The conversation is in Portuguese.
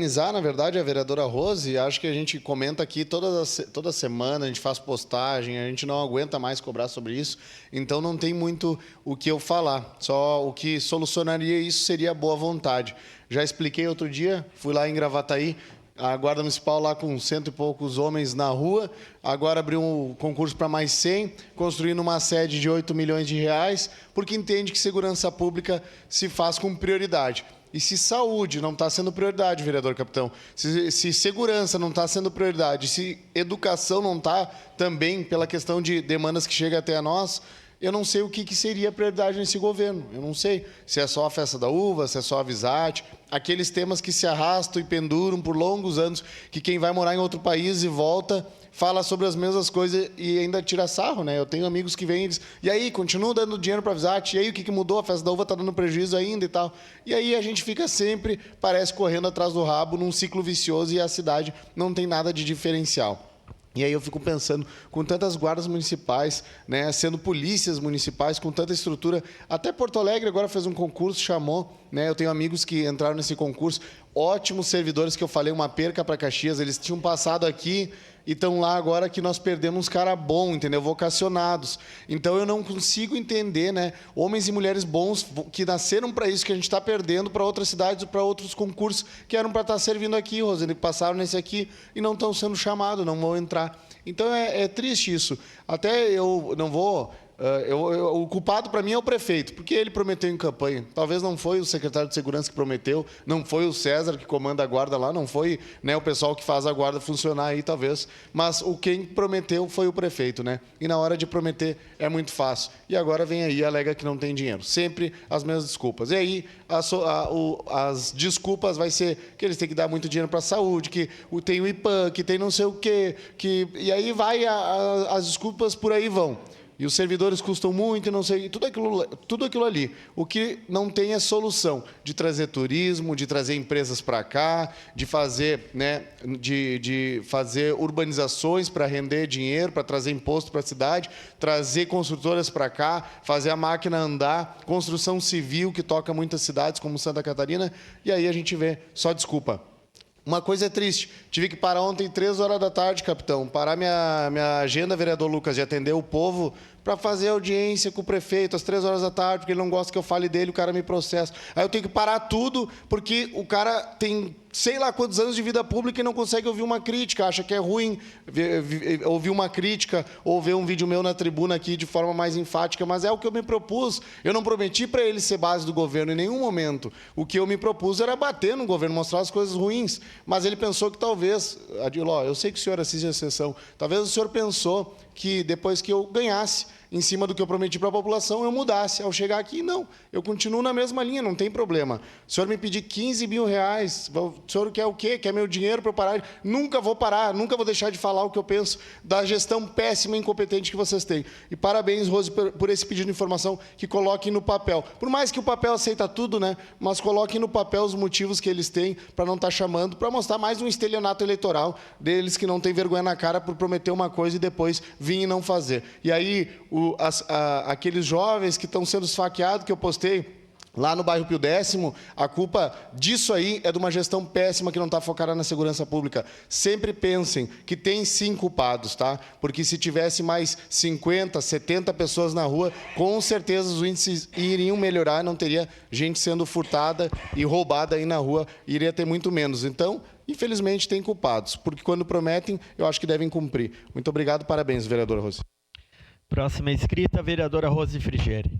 Na verdade, a vereadora Rose, acho que a gente comenta aqui toda semana, a gente faz postagem, a gente não aguenta mais cobrar sobre isso, então não tem muito o que eu falar, só o que solucionaria isso seria a boa vontade. Já expliquei outro dia, fui lá em Gravataí, a Guarda Municipal lá com 100 e poucos homens na rua, agora abriu um concurso para mais 100, construindo uma sede de 8 milhões de reais, porque entende que segurança pública se faz com prioridade. E se saúde não está sendo prioridade, vereador capitão, se segurança não está sendo prioridade, se educação não está também pela questão de demandas que chegam até a nós, eu não sei o que seria prioridade nesse governo. Eu não sei se é só a festa da uva, se é só a Visate, aqueles temas que se arrastam e penduram por longos anos, que quem vai morar em outro país e volta fala sobre as mesmas coisas e ainda tira sarro, né? Eu tenho amigos que vêm e dizem, e aí, continua dando dinheiro para a Visate, e aí o que mudou? A festa da uva está dando prejuízo ainda e tal. E aí a gente fica sempre, parece, correndo atrás do rabo num ciclo vicioso e a cidade não tem nada de diferencial. E aí eu fico pensando, com tantas guardas municipais, né, sendo polícias municipais, com tanta estrutura, até Porto Alegre agora fez um concurso, chamou, né, eu tenho amigos que entraram nesse concurso, ótimos servidores que eu falei, uma perca para Caxias, eles tinham passado aqui e estão lá agora que nós perdemos uns caras bons, entendeu? Vocacionados. Então eu não consigo entender, né, homens e mulheres bons que nasceram para isso, que a gente está perdendo para outras cidades, para outros concursos que eram para estar servindo aqui, Rosane, que passaram nesse aqui e não estão sendo chamados, não vão entrar. Então é triste isso. Até eu não vou... o culpado para mim é o prefeito, porque ele prometeu em campanha. Talvez não foi o secretário de segurança que prometeu, não foi o César que comanda a guarda lá, não foi, né, o pessoal que faz a guarda funcionar aí, talvez. Mas quem prometeu foi o prefeito, né? E na hora de prometer é muito fácil. E agora vem aí e alega que não tem dinheiro. Sempre as mesmas desculpas. E aí as desculpas vai ser que eles têm que dar muito dinheiro para a saúde, que tem o IPAM, que tem não sei o quê, e aí as desculpas por aí vão. E os servidores custam muito, e não sei, tudo aquilo ali. O que não tem é solução de trazer turismo, de trazer empresas para cá, de fazer, né, de fazer urbanizações para render dinheiro, para trazer imposto para a cidade, trazer construtoras para cá, fazer a máquina andar, construção civil que toca muitas cidades como Santa Catarina, e aí a gente vê só desculpa. Uma coisa é triste, tive que parar ontem 3 horas da tarde, capitão, parar minha agenda, vereador Lucas, de atender o povo para fazer audiência com o prefeito às 3 horas da tarde, porque ele não gosta que eu fale dele, o cara me processa. Aí eu tenho que parar tudo, porque o cara tem sei lá quantos anos de vida pública e não consegue ouvir uma crítica, acha que é ruim ouvir uma crítica ou ver um vídeo meu na tribuna aqui de forma mais enfática, mas é o que eu me propus. Eu não prometi para ele ser base do governo em nenhum momento. O que eu me propus era bater no governo, mostrar as coisas ruins, mas ele pensou que talvez, Adiló, eu sei que o senhor assiste a sessão, talvez o senhor pensou que depois que eu ganhasse, em cima do que eu prometi para a população, eu mudasse. Ao chegar aqui, não. Eu continuo na mesma linha, não tem problema. O senhor me pedir 15 mil reais, o senhor quer o quê? Quer meu dinheiro para eu parar? Nunca vou parar, nunca vou deixar de falar o que eu penso da gestão péssima e incompetente que vocês têm. E parabéns, Rose, por esse pedido de informação que coloquem no papel. Por mais que o papel aceita tudo, né? Mas coloquem no papel os motivos que eles têm para não estar chamando, para mostrar mais um estelionato eleitoral deles que não tem vergonha na cara por prometer uma coisa e depois vir e não fazer. E aí, aqueles jovens que estão sendo esfaqueados, que eu postei lá no bairro Pio Décimo, a culpa disso aí é de uma gestão péssima que não está focada na segurança pública. Sempre pensem que tem sim culpados, tá? Porque se tivesse mais 50, 70 pessoas na rua, com certeza os índices iriam melhorar, não teria gente sendo furtada e roubada aí na rua, iria ter muito menos. Então, infelizmente, tem culpados, porque quando prometem, eu acho que devem cumprir. Muito obrigado, parabéns, vereador Rose. Próxima inscrita, vereadora Rose Frigeri.